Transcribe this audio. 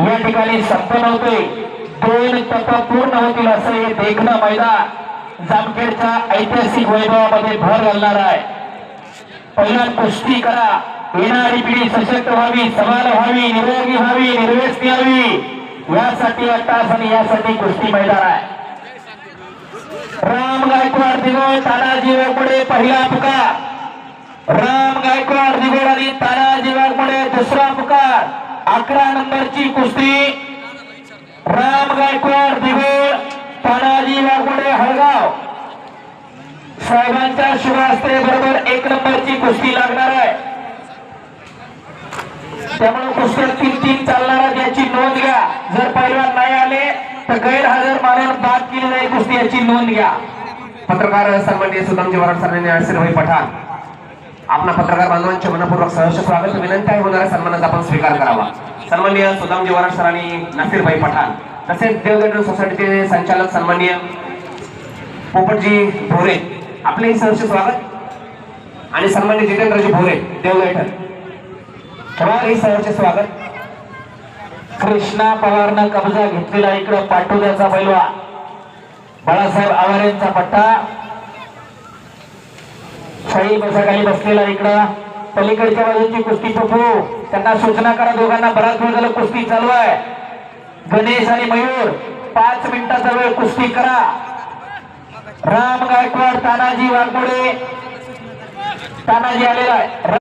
या ठिकाणी संपन्न होते. 2 टप्पा पूर्ण होतील असं हे देखणं मैदान जामखेडच्या ऐतिहासिक वैभवामध्ये भर घालणार आहे. पहिला कुस्ती करा, येणारी पिढी सशक्त व्हावी, सबल व्हावी, निरोगी व्हावी, निर्व्यसनी व्हावी, यासाठी तास आणि यासाठी कुस्ती मैदान आहे. राम गायकवाड दिगोळ, तानाजी वाघमोडे पहिला पुकार. राम गायकवाड दिगोळ आणि तानाजी वाघमोडे दुसरा पुकार. 11 नंबरची कुस्ती राम गायकवाड दिगोळ, तानाजी वाघमोडे हळगाव साहेबांच्या शुभास्त्रे बरोबर 1 नंबरची कुस्ती लागणार आहे. त्यामुळे कुस्त्या 3-3 चालणार याची नोंद घ्या. जर पैलवान नाही आले तर गैरहजर मानून बाद केली जाईल कुस्ती, याची नोंद घ्या. पत्रकार सन्माननीय सुदामजी वराड सरांनी नासिर पठाण आपला पत्रकार बांधवांचे मनपूर्वक सहर्ष स्वागत. विनंती आहे होणाऱ्या सन्मानाचा आपण स्वीकार करावा. सन्माननीय सुदामजी वराड सरांनी नासिरभाई पठाण तसेच देवगड सोसायटीचे संचालक सन्माननीय पोपटजी भोरे आपलेही सहर्ष स्वागत आणि सन्माननीय जितेंद्रजी भोरे देवगड ही सहर्ष स्वागत. कृष्णा पवारनं कब्जा घेतलेला इकडं पाटोद्याचा पैलवान बाळासाहेब आवारेंचा पट्टा शाही बसाखाली बसलेला इकडं पलीकडच्या बाजूची कुस्ती पपू त्यांना सूचना करा. दोघांना बराच वेळ झाला कुस्ती चालू आहे. गणेश आणि मयूर 5 मिनिटाचा वेळ कुस्ती करा. राम गायकवाड, तानाजी वाघमोडे, तानाजी आलेला आहे.